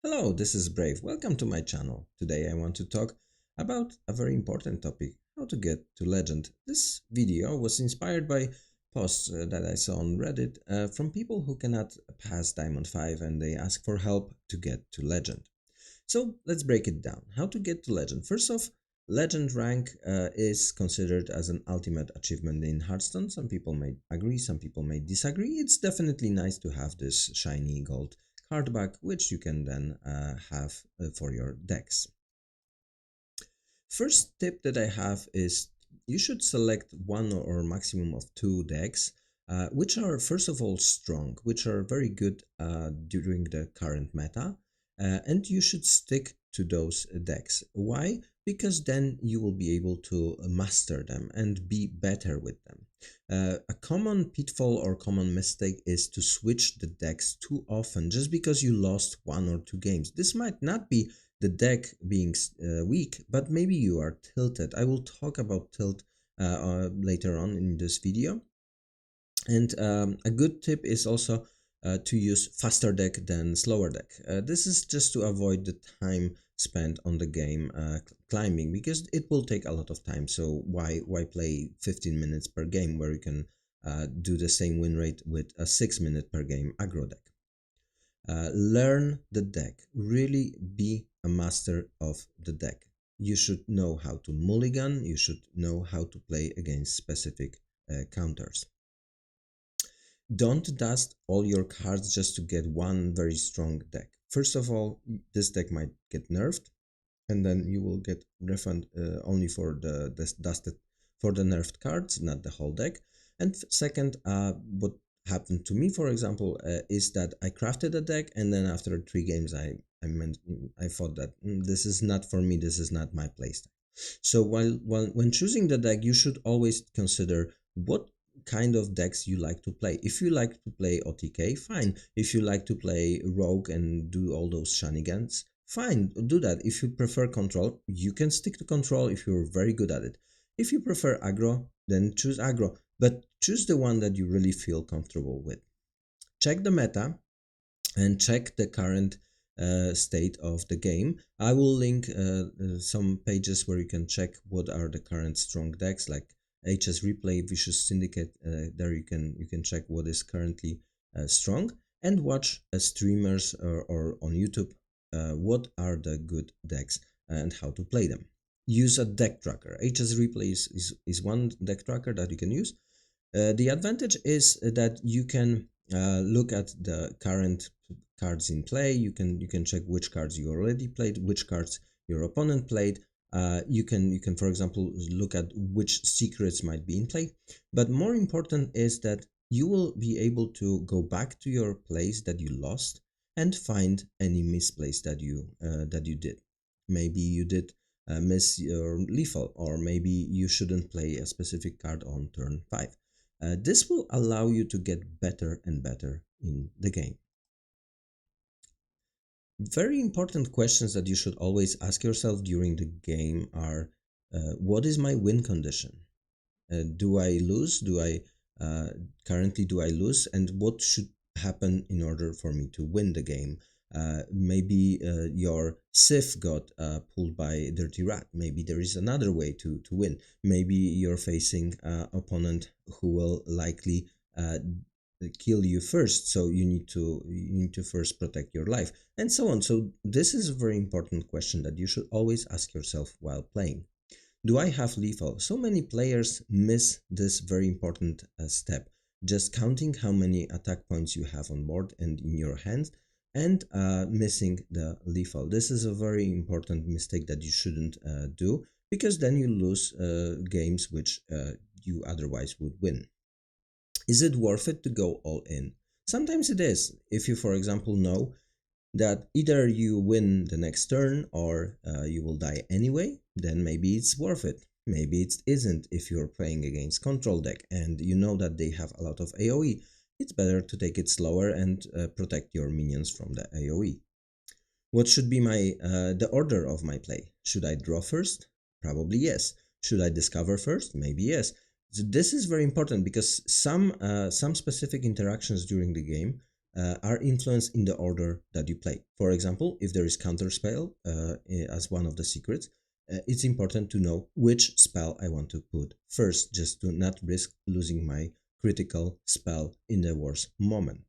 Hello, this is Brave. Welcome to my channel. Today I want to talk about a very important topic, how to get to legend. This video was inspired by posts that I saw on Reddit from people who cannot pass Diamond 5 and they ask for help to get to legend. So let's break it down. How to get to legend. First off, legend rank is considered as an ultimate achievement in Hearthstone. Some people may agree, some people may disagree. It's definitely nice to have this shiny gold card back, which you can then have for your decks. First tip that I have is you should select one or maximum of two decks which are first of all strong, which are very good during the current meta, and you should stick to those decks. Why? Because then you will be able to master them and be better with them. A common pitfall or common mistake is to switch the decks too often just because you lost one or two games. This might not be the deck being weak, but maybe you are tilted. I will talk about tilt later on in this video. And a good tip is also to use faster deck than slower deck. This is just to avoid the time spent on the game climbing, because it will take a lot of time. So why play 15 minutes per game where you can do the same win rate with a 6 minute per game aggro deck. Learn the deck. Really be a master of the deck. You should know how to mulligan. You should know how to play against specific counters. Don't dust all your cards just to get one very strong deck. First of all, this deck might get nerfed, and then you will get refund only for the dusted for the nerfed cards, not the whole deck. And second, what happened to me, for example, is that I crafted a deck, and then after 3 games, I thought that this is not for me. This is not my playstyle. So when choosing the deck, you should always consider what kind of decks you like to play. If you like to play OTK, fine. If you like to play Rogue and do all those shenanigans, fine, do that. If you prefer control, you can stick to control if you're very good at it. If you prefer aggro, then choose aggro, but choose the one that you really feel comfortable with. Check the meta and check the current state of the game. I will link some pages where you can check what are the current strong decks, like HS Replay, Vicious Syndicate. There you can check what is currently strong, and watch streamers or on YouTube what are the good decks and how to play them. Use a deck tracker. HS Replay is one deck tracker that you can use. The advantage is that you can look at the current cards in play. You can check which cards you already played, which cards your opponent played. You can, for example, look at which secrets might be in play. But more important is that you will be able to go back to your plays that you lost and find any misplays that you did. Maybe you did miss your lethal, or maybe you shouldn't play a specific card on turn 5. This will allow you to get better and better in the game. Very important questions that you should always ask yourself during the game are, what is my win condition? Do I lose? Currently do I lose? And what should happen in order for me to win the game? Maybe your Sif got pulled by Dirty Rat. Maybe there is another way to win. Maybe you're facing an opponent who will likely kill you first, so you need to first protect your life, and so on. So this is a very important question that you should always ask yourself while playing. Do I have lethal? So many players miss this very important step, just counting how many attack points you have on board and in your hands, and missing the lethal. This is a very important mistake that you shouldn't do, because then you lose games which you otherwise would win. Is it worth it to go all in? Sometimes it is. If you, for example, know that either you win the next turn or you will die anyway, then maybe it's worth it. Maybe it isn't. If you're playing against control deck and you know that they have a lot of AoE, it's better to take it slower and protect your minions from the AoE. What should be the order of my play? Should I draw first? Probably yes. Should I discover first? Maybe yes. So this is very important, because some specific interactions during the game are influenced in the order that you play. For example, if there is counter spell as one of the secrets, it's important to know which spell I want to put first, just to not risk losing my critical spell in the worst moment.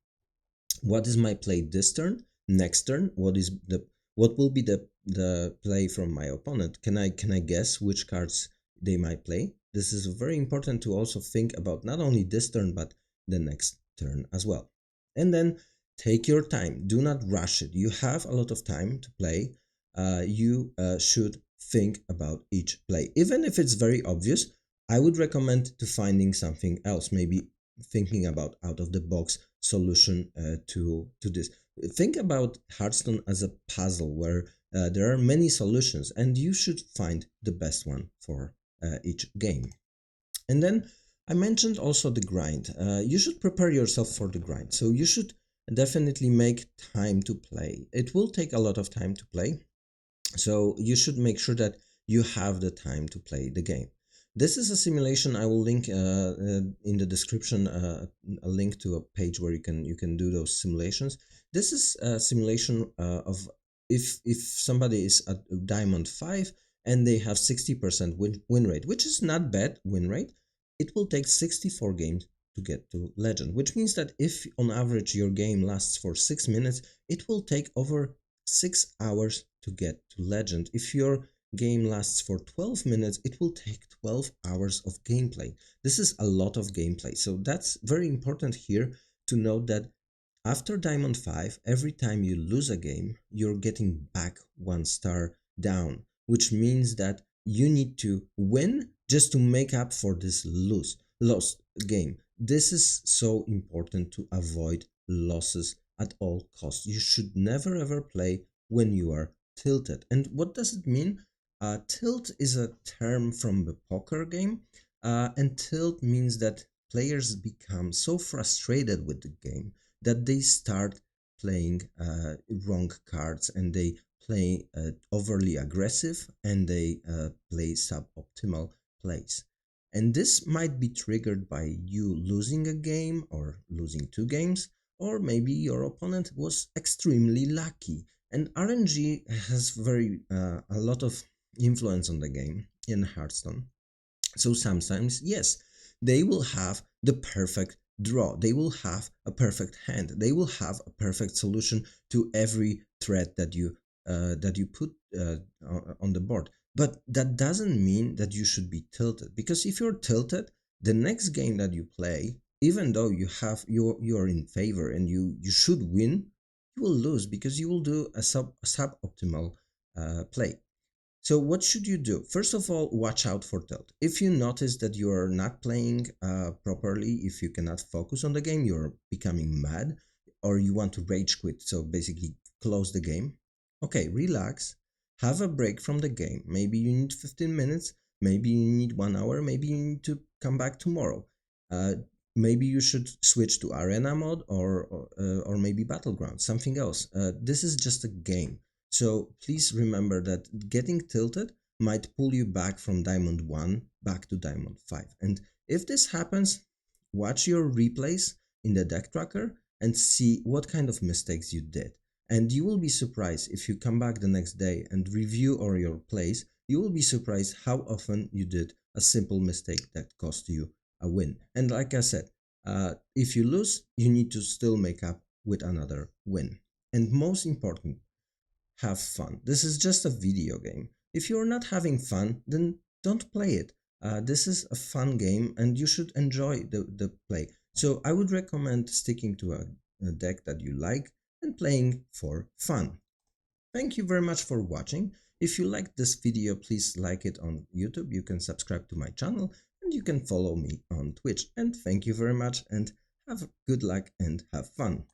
What is my play this turn? Next turn, what will be the play from my opponent? Can I guess which cards they might play? This is very important to also think about not only this turn but the next turn as well. And then take your time. Do not rush it. You have a lot of time to play. You should think about each play, even if it's very obvious. I would recommend to finding something else, maybe thinking about out of the box solution to this. Think about Hearthstone as a puzzle where there are many solutions, and you should find the best one for each game. And then I mentioned also the grind. You should prepare yourself for the grind. So you should definitely make time to play. It will take a lot of time to play. So you should make sure that you have the time to play the game. This is a simulation. I will link in the description a link to a page where you can do those simulations. This is a simulation of if somebody is at Diamond 5 and they have 60% win rate, which is not bad win rate. It will take 64 games to get to Legend, which means that if on average your game lasts for 6 minutes, it will take over 6 hours to get to Legend. If your game lasts for 12 minutes, it will take 12 hours of gameplay. This is a lot of gameplay. So that's very important here to note that after Diamond 5, every time you lose a game, you're getting back 1 star down, which means that you need to win just to make up for this lost game. This is so important to avoid losses at all costs. You should never ever play when you are tilted. And what does it mean? Tilt is a term from the poker game, and tilt means that players become so frustrated with the game that they start playing wrong cards, and they play overly aggressive, and they play suboptimal plays. And this might be triggered by you losing a game or losing 2 games, or maybe your opponent was extremely lucky. And RNG has a lot of influence on the game in Hearthstone. So sometimes, yes, they will have the perfect draw. They will have a perfect hand. They will have a perfect solution to every threat that you put on the board. But that doesn't mean that you should be tilted, because if you're tilted, the next game that you play, even though you are in favor and you should win, you will lose because you will do a suboptimal play. So what should you do? First of all, watch out for tilt. If you notice that you are not playing properly, if you cannot focus on the game, you're becoming mad, or you want to rage quit, so basically close the game. Okay, relax, have a break from the game. Maybe you need 15 minutes, maybe you need 1 hour, maybe you need to come back tomorrow. Maybe you should switch to arena mode or maybe battleground, something else. This is just a game. So please remember that getting tilted might pull you back from Diamond 1 back to Diamond 5. And if this happens, watch your replays in the deck tracker and see what kind of mistakes you did. And you will be surprised if you come back the next day and review all your plays. You will be surprised how often you did a simple mistake that cost you a win. And like I said, if you lose, you need to still make up with another win. And most important, have fun. This is just a video game. If you're not having fun, then don't play it. This is a fun game and you should enjoy the play. So I would recommend sticking to a deck that you like and playing for fun. Thank you very much for watching. If you liked this video, please like it on YouTube. You can subscribe to my channel and you can follow me on Twitch. And thank you very much and have good luck and have fun.